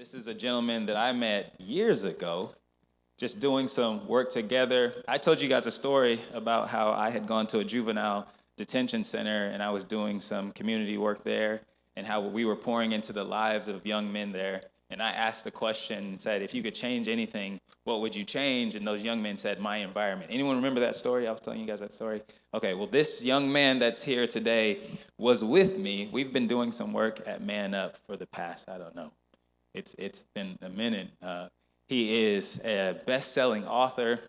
This is a gentleman that I met years ago, just doing some work together. I told you guys a story about how I had gone to a juvenile detention center and I was doing some community work there and how we were pouring into the lives of young men there. And I asked the question and said, if you could change anything, what would you change? And those young men said, my environment. Anyone remember that story? I was telling you guys that story. Okay, well, this young man that's here today was with me. We've been doing some work at Man Up for the past, I don't know. It's been a minute. He is a best-selling author.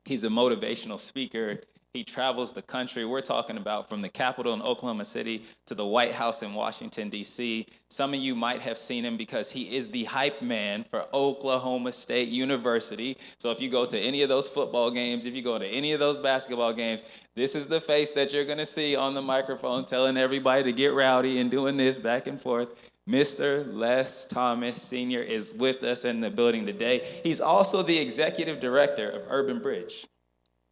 He's a motivational speaker. He travels the country. We're talking about from the Capitol in Oklahoma City to the White House in Washington, D.C. Some of you might have seen him because he is the hype man for Oklahoma State University. So if you go to any of those football games, if you go to any of those basketball games, this is the face that you're going to see on the microphone telling everybody to get rowdy and doing this back and forth. Mr. Les Thomas Sr. is with us in the building today. He's also the executive director of Urban Bridge.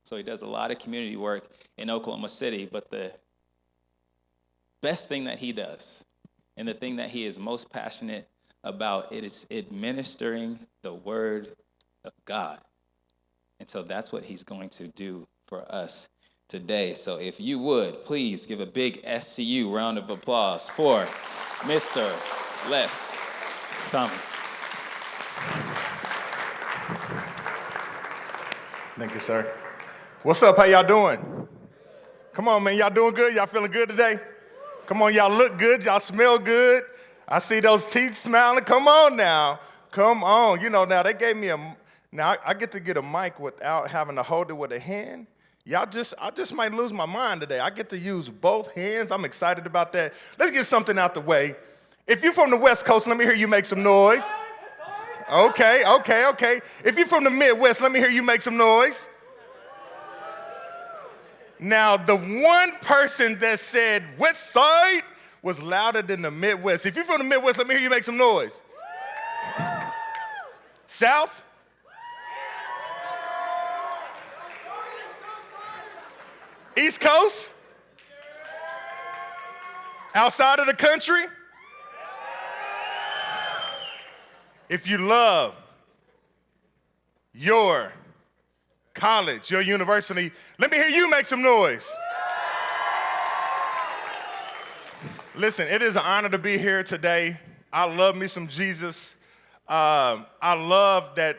So he does a lot of community work in Oklahoma City, but the best thing that he does and the thing that he is most passionate about, it is administering the word of God. And so that's what he's going to do for us today. So if you would, please give a big SCU round of applause for Mr. Les Thomas. Thank you, sir. What's up? How y'all doing? Come on, man. Y'all doing good? Y'all feeling good today? Come on, y'all look good. Y'all smell good. I see those teeth smiling. Come on now. Come on. You know, now they gave me now I get to get a mic without having to hold it with a hand. I just might lose my mind today. I get to use both hands. I'm excited about that. Let's get something out the way. If you're from the West Coast, let me hear you make some noise. Okay. If you're from the Midwest, let me hear you make some noise. Now, the one person that said West Side was louder than the Midwest. If you're from the Midwest, let me hear you make some noise. South? East Coast? Outside of the country? If you love your college, your university, let me hear you make some noise. Listen, it is an honor to be here today. I love me some Jesus. I love that,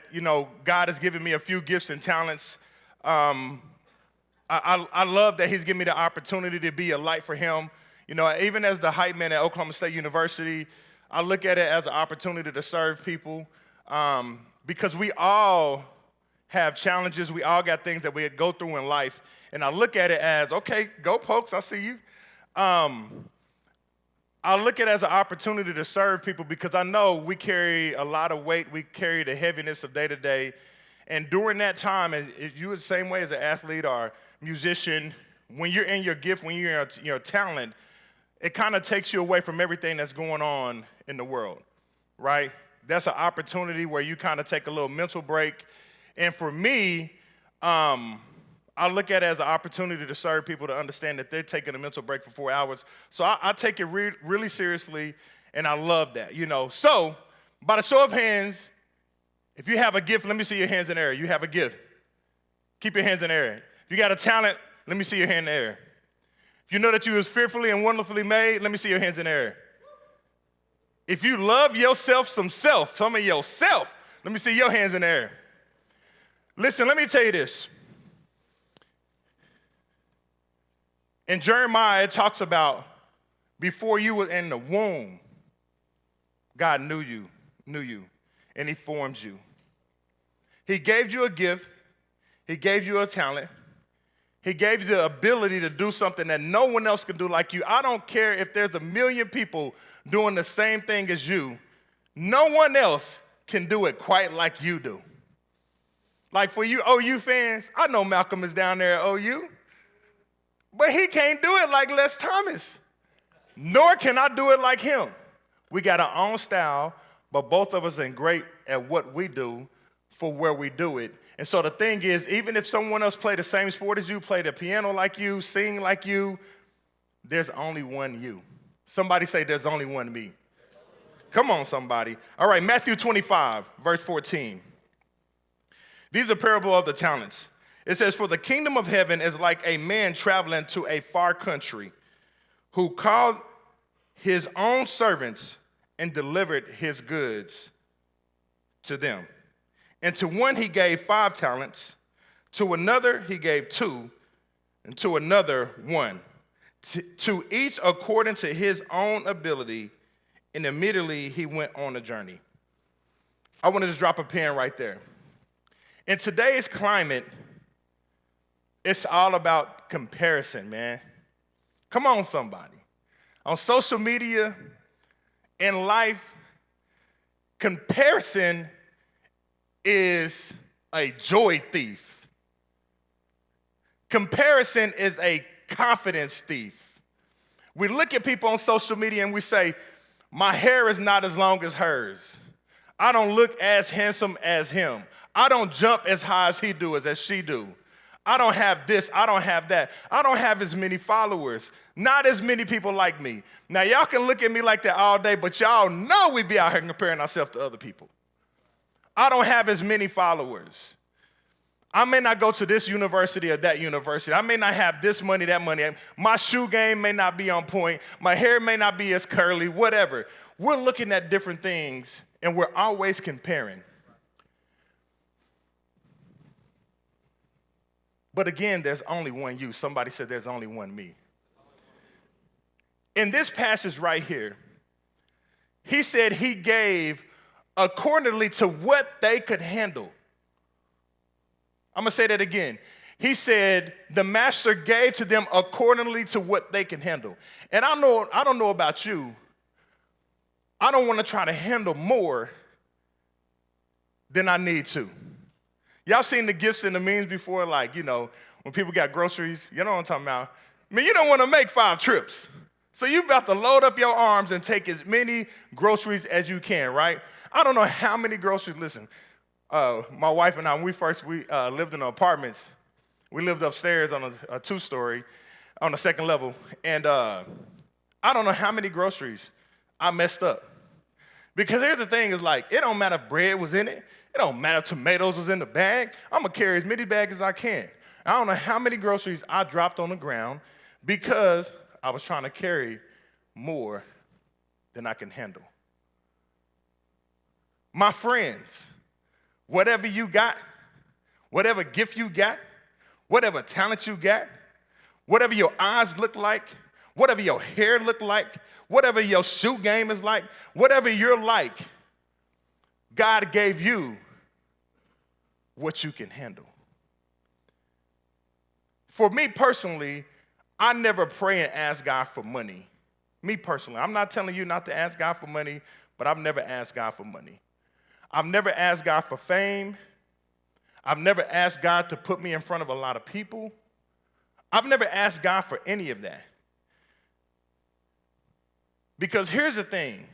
God has given me a few gifts and talents. I love that he's given me the opportunity to be a light for him. Even as the hype man at Oklahoma State University, I look at it as an opportunity to serve people because we all have challenges. We all got things that we go through in life. And I look at it as, okay, go Pokes, I see you. I look at it as an opportunity to serve people because I know we carry a lot of weight. We carry the heaviness of day to day. And during that time, you the same way as an athlete or musician, when you're in your gift, when you're in your talent, it kind of takes you away from everything that's going on in the world, right? That's an opportunity where you kind of take a little mental break. And for me, I look at it as an opportunity to serve people to understand that they're taking a mental break for 4 hours. So I take it really seriously, and I love that, So, by the show of hands, if you have a gift, let me see your hands in the air. You have a gift. Keep your hands in the air. If you got a talent, let me see your hand in the air. If you know that you was fearfully and wonderfully made, let me see your hands in the air. If you love yourself some of yourself, let me see your hands in the air. Listen, let me tell you this. In Jeremiah, it talks about before you were in the womb, God knew you, and he formed you. He gave you a gift. He gave you a talent. He gave you the ability to do something that no one else can do like you. I don't care if there's 1 million people doing the same thing as you. No one else can do it quite like you do. Like for you OU fans, I know Malcolm is down there at OU, but he can't do it like Les Thomas, nor can I do it like him. We got our own style, but both of us are great at what we do for where we do it. And so the thing is, even if someone else play the same sport as you, play the piano like you, sing like you, there's only one you. Somebody say there's only one me. Come on, somebody. All right, Matthew 25, verse 14. These are parable of the talents. It says, for the kingdom of heaven is like a man traveling to a far country who called his own servants and delivered his goods to them. And to one he gave 5 talents, to another he gave 2, and to another 1. To each according to his own ability, and immediately he went on a journey. I wanted to drop a pin right there. In today's climate, it's all about comparison, man. Come on, somebody. On social media, in life, comparison is a joy thief. Comparison is a confidence thief. We look at people on social media and we say, my hair is not as long as hers. I don't look as handsome as him. I don't jump as high as he do, as she do. I don't have this, I don't have that. I don't have as many followers. Not as many people like me. Now, y'all can look at me like that all day, but y'all know we be out here comparing ourselves to other people. I don't have as many followers. I may not go to this university or that university. I may not have this money, that money. My shoe game may not be on point. My hair may not be as curly, whatever. We're looking at different things, and we're always comparing. But again, there's only one you. Somebody said there's only one me. In this passage right here, he said he gave accordingly to what they could handle. I'm going to say that again. He said the master gave to them accordingly to what they can handle. And I don't know about you. I don't want to try to handle more than I need to. Y'all seen the gifts and the memes before? Like, when people got groceries, you know what I'm talking about? I mean, you don't want to make 5 trips. So you about to load up your arms and take as many groceries as you can, right? I don't know how many groceries. Listen, my wife and I, when we lived in the apartments, we lived upstairs on a 2-story on the 2nd level. And I don't know how many groceries I messed up. Because here's the thing is like, it don't matter if bread was in it. It don't matter if tomatoes was in the bag. I'm going to carry as many bags as I can. I don't know how many groceries I dropped on the ground because I was trying to carry more than I can handle. My friends, whatever you got, whatever gift you got, whatever talent you got, whatever your eyes look like, whatever your hair look like, whatever your shoe game is like, whatever you're like, God gave you what you can handle. For me personally, I never pray and ask God for money. Me personally, I'm not telling you not to ask God for money, but I've never asked God for money. I've never asked God for fame. I've never asked God to put me in front of a lot of people. I've never asked God for any of that. Because here's the thing,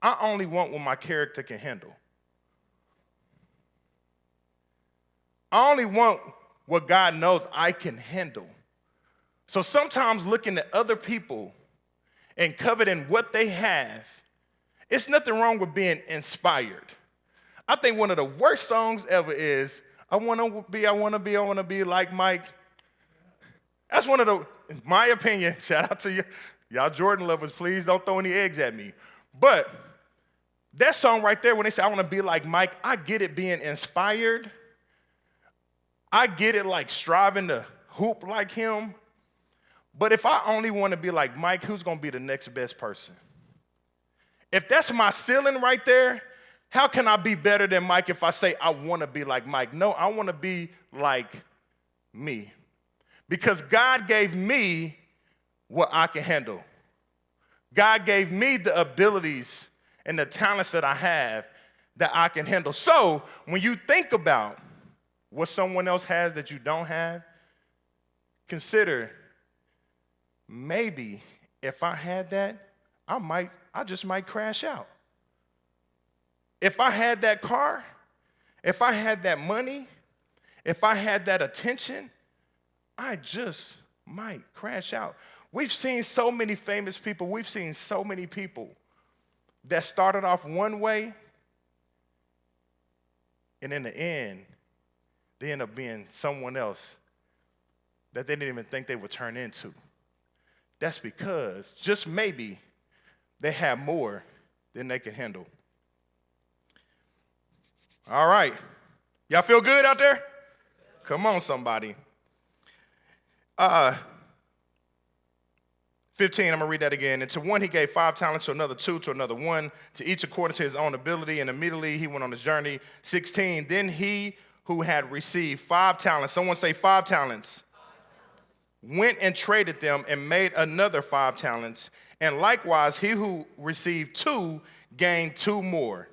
I only want what my character can handle. I only want what God knows I can handle. So sometimes looking at other people and coveting what they have, it's nothing wrong with being inspired. I think one of the worst songs ever is, I wanna be like Mike. That's one of the, in my opinion, shout out to you, y'all Jordan lovers, please don't throw any eggs at me. But that song right there, when they say, I wanna be like Mike, I get it being inspired. I get it like striving to hoop like him. But if I only wanna be like Mike, who's gonna be the next best person? If that's my ceiling right there, how can I be better than Mike if I say I wanna be like Mike? No, I wanna be like me. Because God gave me what I can handle. God gave me the abilities and the talents that I have that I can handle. So when you think about what someone else has that you don't have, consider maybe if I had that, I just might crash out. If I had that car, if I had that money, if I had that attention, I just might crash out. We've seen so many famous people. We've seen so many people that started off one way, and in the end, they end up being someone else that they didn't even think they would turn into. That's because, just maybe, they have more than they can handle. All right. Y'all feel good out there? Come on, somebody. 15, I'm going to read that again. And to one he gave 5 talents, to another 2, to another 1, to each according to his own ability, and immediately he went on his journey. 16, then he who had received 5 talents, someone say 5 talents, went and traded them and made another 5 talents. And likewise, he who received 2 gained 2 more.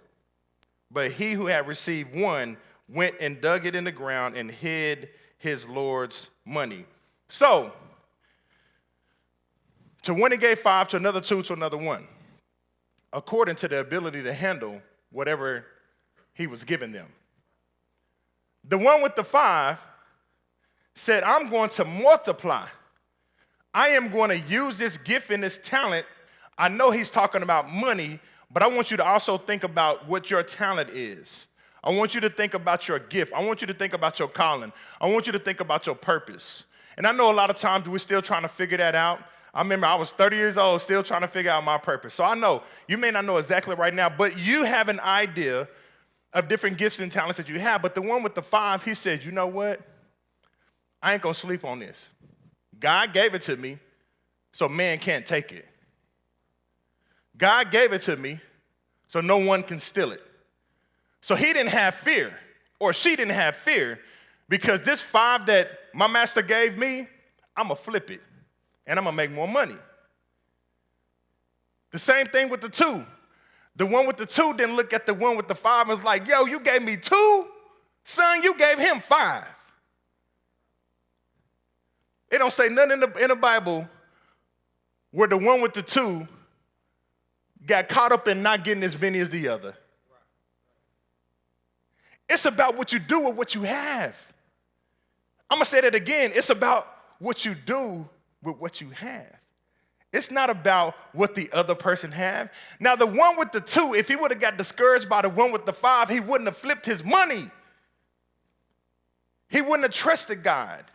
But he who had received 1 went and dug it in the ground and hid his Lord's money. So, to one he gave 5, to another 2, to another 1, according to the ability to handle whatever he was giving them. The one with the 5 said, I'm going to multiply. I am going to use this gift and this talent. I know he's talking about money, but I want you to also think about what your talent is. I want you to think about your gift. I want you to think about your calling. I want you to think about your purpose. And I know a lot of times we're still trying to figure that out. I remember I was 30 years old, still trying to figure out my purpose. So I know you may not know exactly right now, but you have an idea of different gifts and talents that you have. But the one with the 5, he said, you know what? I ain't going to sleep on this. God gave it to me, so man can't take it. God gave it to me, so no one can steal it. So he didn't have fear, or she didn't have fear, because this 5 that my master gave me, I'm going to flip it, and I'm going to make more money. The same thing with the 2. The one with the 2 didn't look at the one with the 5 and was like, yo, you gave me 2? Son, you gave him 5. It don't say nothing in the Bible where the one with the 2 got caught up in not getting as many as the other. It's about what you do with what you have. I'm going to say that again. It's about what you do with what you have. It's not about what the other person have. Now, the one with the 2, if he would have got discouraged by the one with the 5, he wouldn't have flipped his money. He wouldn't have trusted God.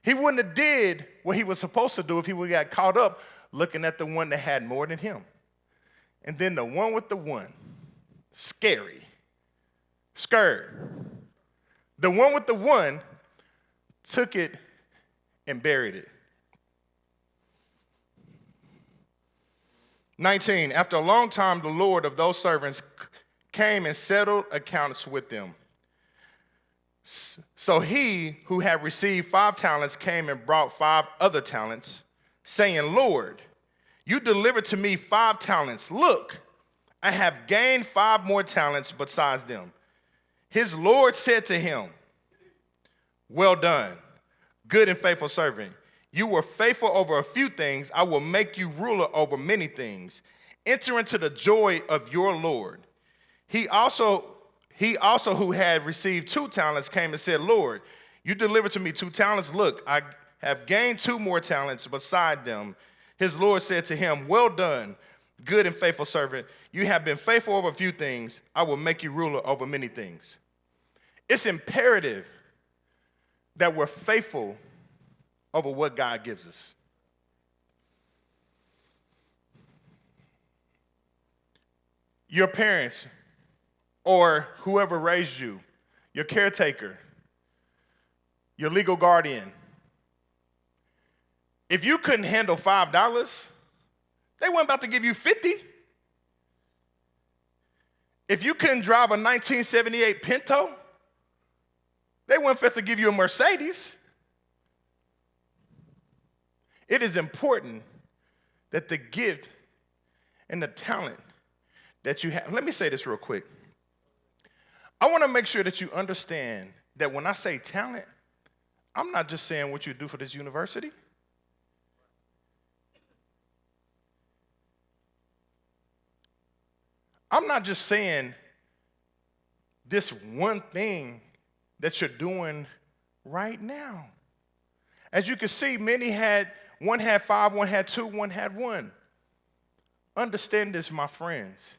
He wouldn't have did what he was supposed to do if he would have got caught up looking at the one that had more than him. And then the one with the 1, scary, scared. The one with the 1 took it and buried it. 19, after a long time, the Lord of those servants came and settled accounts with them. So he who had received 5 talents came and brought 5 other talents, saying, Lord, you delivered to me 5 talents. Look, I have gained 5 more talents besides them. His Lord said to him, well done, good and faithful servant. You were faithful over a few things. I will make you ruler over many things. Enter into the joy of your Lord. He also who had received 2 talents came and said, Lord, you delivered to me 2 talents. Look, I have gained 2 more talents beside them. His Lord said to him, well done, good and faithful servant. You have been faithful over a few things. I will make you ruler over many things. It's imperative that we're faithful over what God gives us. Your parents or whoever raised you, your caretaker, your legal guardian, if you couldn't handle $5, they weren't about to give you 50. If you couldn't drive a 1978 Pinto, they weren't fit to give you a Mercedes. It is important that the gift and the talent that you have, let me say this real quick. I want to make sure that you understand that when I say talent, I'm not just saying what you do for this university. I'm not just saying this one thing that you're doing right now. As you can see, one had 5, one had 2, one had 1. Understand this, my friends.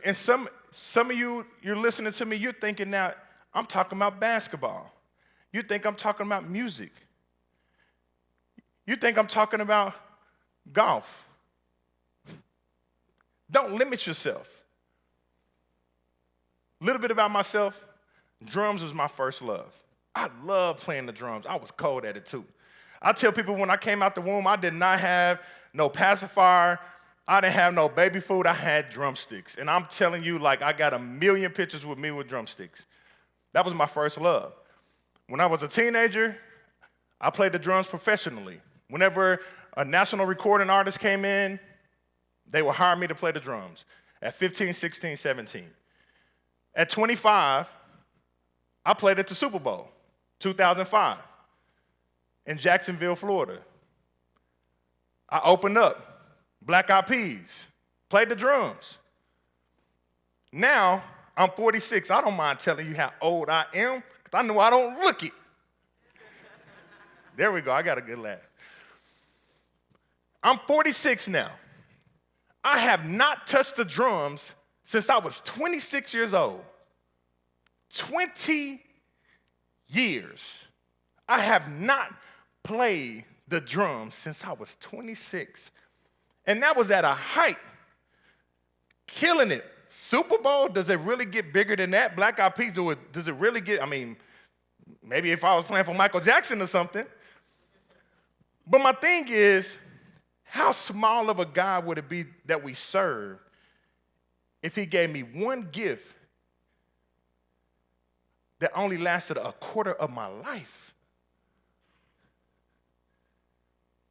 And some of you, you're listening to me, you're thinking now, I'm talking about basketball. You think I'm talking about music. You think I'm talking about golf. Don't limit yourself. A little bit about myself, drums was my first love. I love playing the drums. I was cold at it too. I tell people when I came out the womb, I did not have no pacifier. I didn't have no baby food. I had drumsticks. And I'm telling you, like, I got a million pictures with me with drumsticks. That was my first love. When I was a teenager, I played the drums professionally. Whenever a national recording artist came in, they would hire me to play the drums at 15, 16, 17. At 25, I played at the Super Bowl, 2005, in Jacksonville, Florida. I opened up, Black Eyed Peas, played the drums. Now, I'm 46. I don't mind telling you how old I am, because I know I don't look it. There we go, I got a good laugh. I'm 46 now. I have not touched the drums since I was 26 years old. 20 years. I have not played the drums since I was 26. And that was at a height, killing it. Super Bowl, does it really get bigger than that? Black Eyed Peas, does it really get, I mean, maybe if I was playing for Michael Jackson or something. But my thing is, how small of a God would it be that we serve if he gave me one gift that only lasted a quarter of my life?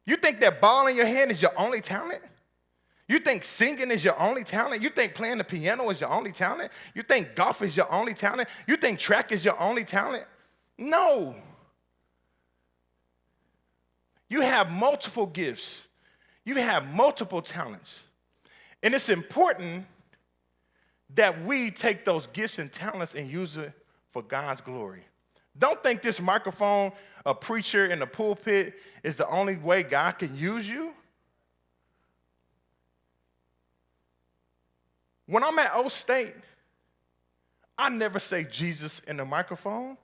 You think that ball in your hand is your only talent? You think singing is your only talent? You think playing the piano is your only talent? You think golf is your only talent? You think track is your only talent? No. You have multiple gifts. You have multiple talents. And it's important that we take those gifts and talents and use it for God's glory. Don't think this microphone, a preacher in the pulpit, is the only way God can use you. When I'm at O State, I never say Jesus in the microphone.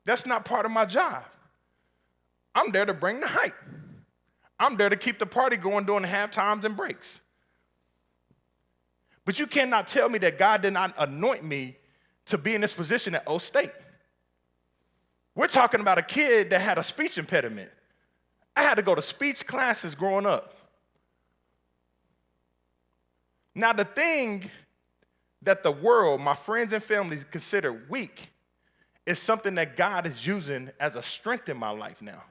That's not part of my job. I'm there to bring the hype. I'm there to keep the party going during the half times and breaks. But you cannot tell me that God did not anoint me to be in this position at O State. We're talking about a kid that had a speech impediment. I had to go to speech classes growing up. Now, the thing that the world, my friends and family, consider weak is something that God is using as a strength in my life now.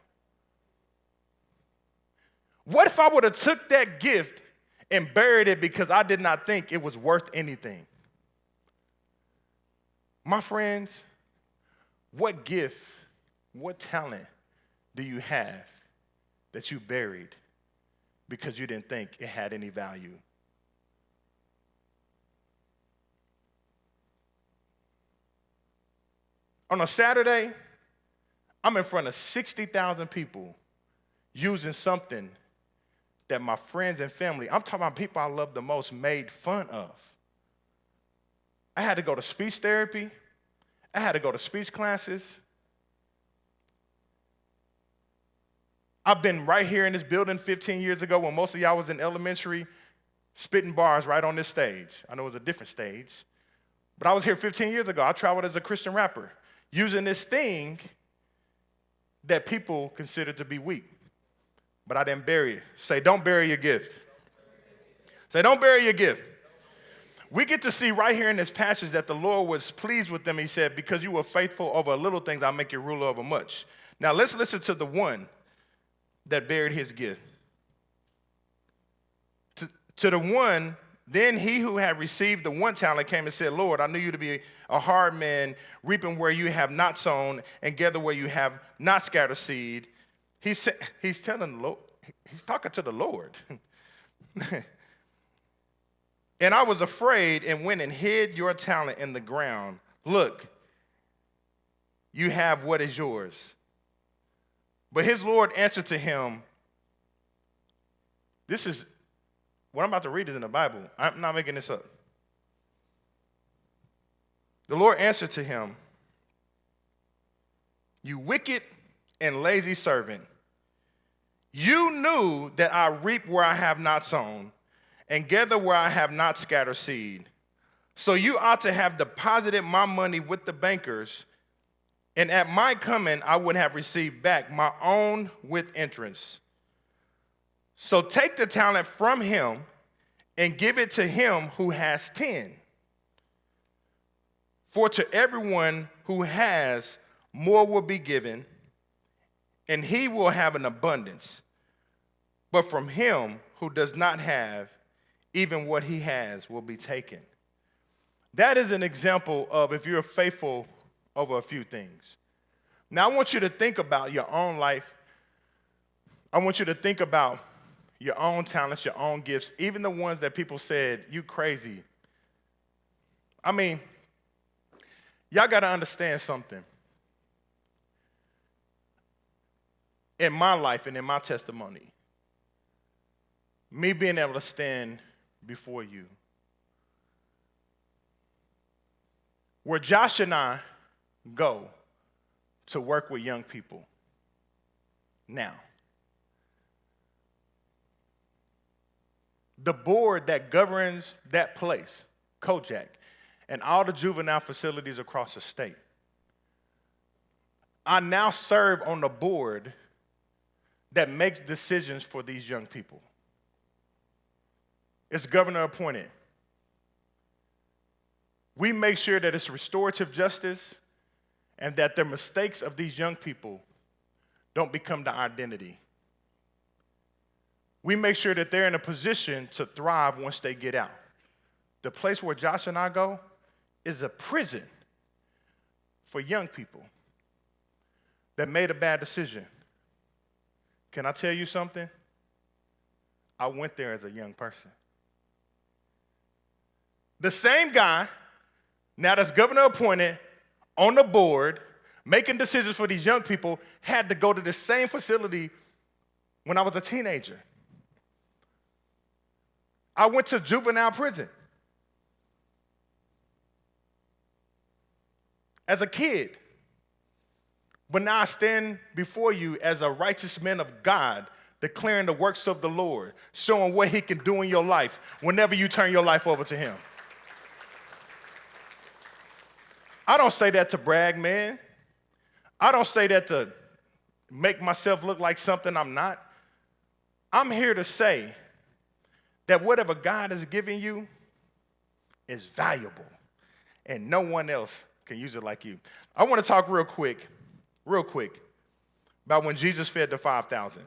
What if I would have took that gift and buried it because I did not think it was worth anything? My friends, what gift, what talent do you have that you buried because you didn't think it had any value? On a Saturday, I'm in front of 60,000 people using something that my friends and family, I'm talking about people I love the most, made fun of. I had to go to speech therapy. I had to go to speech classes. I've been right here in this building 15 years ago when most of y'all was in elementary, spitting bars right on this stage. I know it was a different stage, but I was here 15 years ago. I traveled as a Christian rapper using this thing that people consider to be weak. But I didn't bury it. Say, don't bury your gift. Say, don't bury your gift. We get to see right here in this passage that the Lord was pleased with them. He said, because you were faithful over little things, I'll make you ruler over much. Now let's listen to the one that buried his gift. To the one, then he who had received the one talent came and said, Lord, I knew you to be a hard man, reaping where you have not sown and gather where you have not scattered seed. He's telling the Lord, he's talking to the Lord. And I was afraid and went and hid your talent in the ground. Look, you have what is yours. But his Lord answered to him, this is What I'm about to read is in the Bible. I'm not making this up. The Lord answered to him, "You wicked and lazy servant, you knew that I reap where I have not sown and gather where I have not scattered seed. So you ought to have deposited my money with the bankers, and at my coming I would have received back my own with interest. So take the talent from him and give it to him who has 10. For to everyone who has, more will be given, and he will have an abundance. But from him who does not have, even what he has will be taken." That is an example of if you're faithful over a few things. Now, I want you to think about your own life. I want you to think about your own talents, your own gifts, even the ones that people said, "You crazy." I mean, y'all got to understand something. In my life and in my testimony, me being able to stand before you, where Josh and I go to work with young people now, the board that governs that place, Kojak, and all the juvenile facilities across the state, I now serve on the board that makes decisions for these young people. It's governor appointed. We make sure that it's restorative justice and that the mistakes of these young people don't become the identity. We make sure that they're in a position to thrive once they get out. The place where Josh and I go is a prison for young people that made a bad decision. Can I tell you something? I went there as a young person. The same guy, now that's governor appointed, on the board, making decisions for these young people, had to go to the same facility when I was a teenager. I went to juvenile prison as a kid. But now I stand before you as a righteous man of God, declaring the works of the Lord, showing what he can do in your life whenever you turn your life over to him. I don't say that to brag, man. I don't say that to make myself look like something I'm not. I'm here to say that whatever God is giving you is valuable, and no one else can use it like you. I want to talk real quick, about when Jesus fed the 5,000.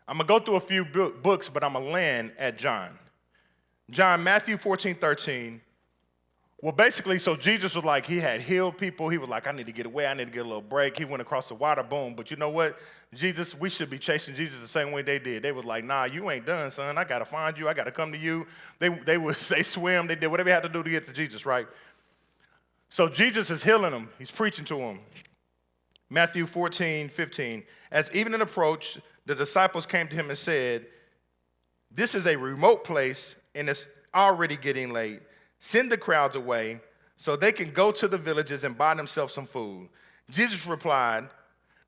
I'm going to go through a few books, but I'm going to land at John. Matthew 14:13. Well, basically, so Jesus was like, he had healed people. He was like, I need to get away. I need to get a little break. He went across the water, boom. But you know what? Jesus, we should be chasing Jesus the same way they did. They was like, nah, you ain't done, son. I got to find you. I got to come to you. They swim. They did whatever they had to do to get to Jesus, right? So Jesus is healing them. He's preaching to them. Matthew 14:15. As evening approached, the disciples came to him and said, this is a remote place, and it's already getting late. Send the crowds away so they can go to the villages and buy themselves some food. Jesus replied,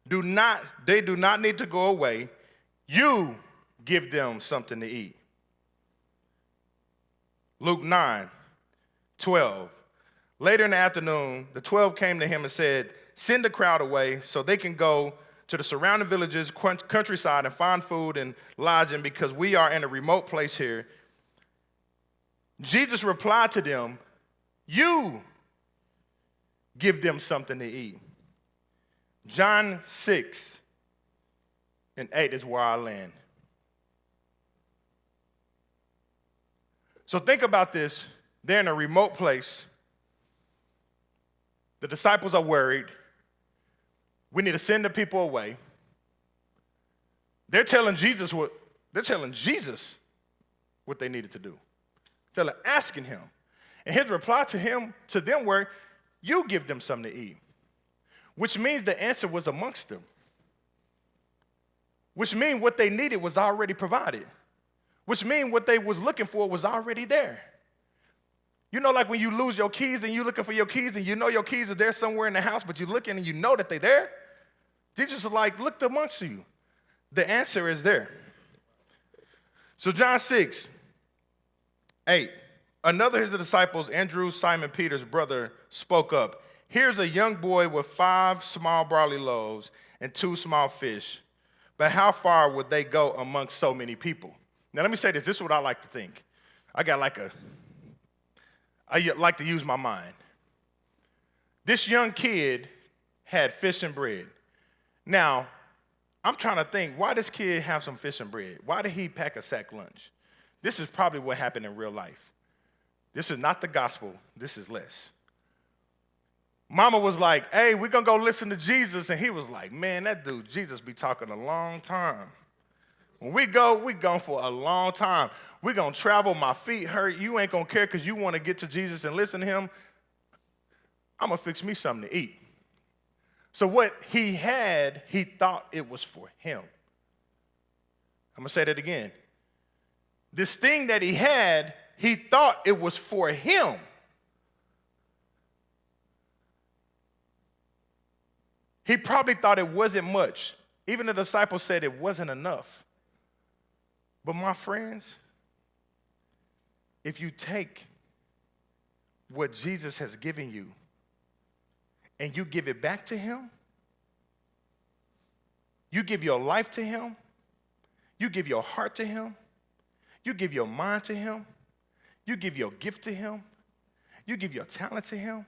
they do not need to go away. You give them something to eat. Luke 9:12. Later in the afternoon, the 12 came to him and said, send the crowd away so they can go to the surrounding villages, countryside, and find food and lodging because we are in a remote place here. Jesus replied to them, you give them something to eat. John 6:8 is where I land. So think about this. They're in a remote place. The disciples are worried. We need to send the people away. They're telling Jesus what they needed to do. Asking him. And his reply to them were, you give them something to eat. Which means the answer was amongst them. Which means what they needed was already provided. which means what they was looking for was already there. You know, like when you lose your keys and you're looking for your keys and you know your keys are there somewhere in the house, but you're looking and you know that they're there. Jesus is like, look amongst you. The answer is there. So John 6:8, another of his disciples, Andrew, Simon Peter's brother, spoke up. Here's a young boy with 5 small barley loaves and 2 small fish. But how far would they go amongst so many people? Now let me say this. This is what I like to think. I like to use my mind. This young kid had fish and bread. Now, I'm trying to think, why does this kid have some fish and bread? Why did he pack a sack lunch? This is probably what happened in real life. This is not the gospel. This is less. Mama was like, hey, we're going to go listen to Jesus. And he was like, man, that dude, Jesus, be talking a long time. When we go, we gone for a long time. We're going to travel. My feet hurt. You ain't going to care because you want to get to Jesus and listen to him. I'm going to fix me something to eat. So what he had, he thought it was for him. I'm going to say that again. This thing that he had, he thought it was for him. He probably thought it wasn't much. Even the disciples said it wasn't enough. But my friends, if you take what Jesus has given you and you give it back to him, you give your life to him, you give your heart to him, you give your mind to him, you give your gift to him, you give your talent to him,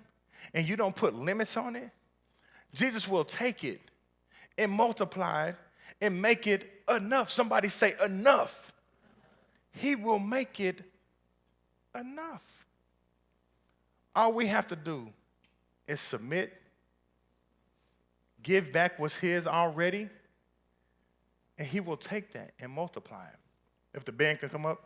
and you don't put limits on it, Jesus will take it and multiply it and make it enough. Somebody say enough. He will make it enough. All we have to do is submit, give back what's his already, and he will take that and multiply it. If the band can come up.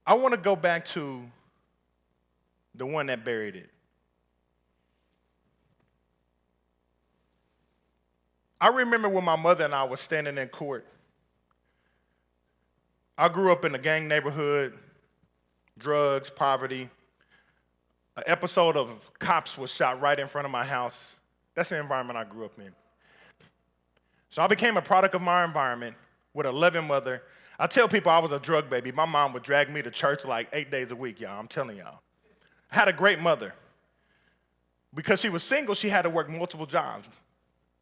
I want to go back to the one that buried it. I remember when my mother and I were standing in court. I grew up in a gang neighborhood, drugs, poverty. An episode of Cops was shot right in front of my house. That's the environment I grew up in. So I became a product of my environment with a loving mother. I tell people I was a drug baby. My mom would drag me to church like 8 days a week, y'all. I'm telling y'all. I had a great mother. Because she was single, she had to work multiple jobs.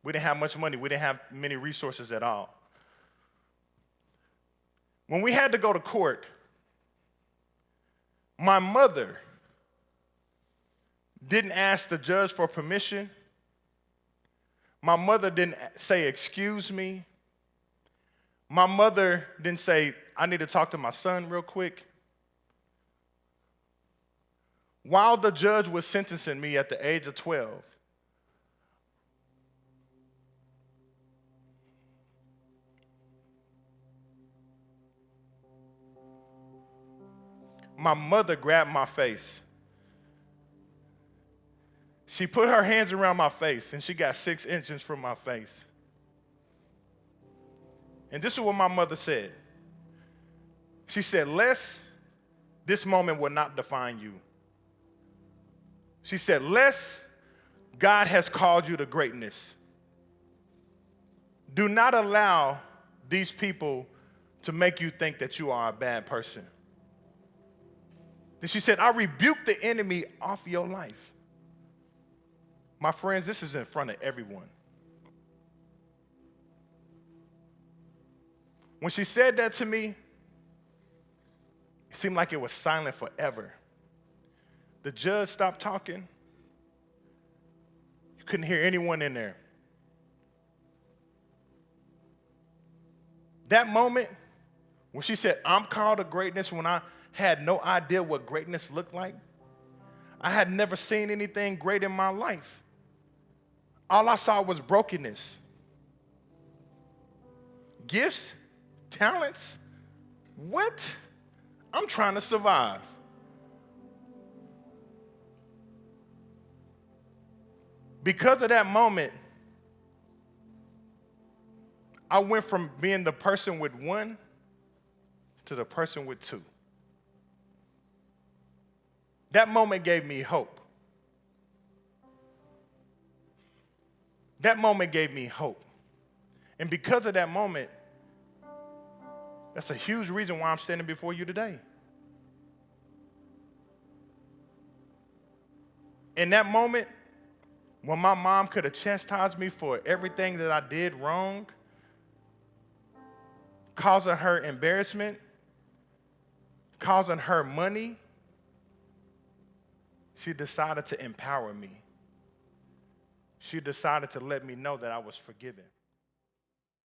We didn't have much money. We didn't have many resources at all. When we had to go to court, my mother didn't ask the judge for permission. My mother didn't say, excuse me. My mother didn't say, I need to talk to my son real quick. While the judge was sentencing me at the age of 12, my mother grabbed my face. She put her hands around my face, and she got 6 inches from my face. And this is what my mother said. She said, Les, this moment will not define you. She said, Les, God has called you to greatness. Do not allow these people to make you think that you are a bad person. Then she said, I rebuke the enemy off your life. My friends, this is in front of everyone. When she said that to me, it seemed like it was silent forever. The judge stopped talking. You couldn't hear anyone in there. That moment, when she said, I'm called to greatness, when I had no idea what greatness looked like, I had never seen anything great in my life. All I saw was brokenness. Gifts, talents, what? I'm trying to survive. Because of that moment, I went from being the person with one to the person with two. That moment gave me hope. That moment gave me hope. And because of that moment, that's a huge reason why I'm standing before you today. In that moment, when my mom could have chastised me for everything that I did wrong, causing her embarrassment, causing her money, she decided to empower me. She decided to let me know that I was forgiven.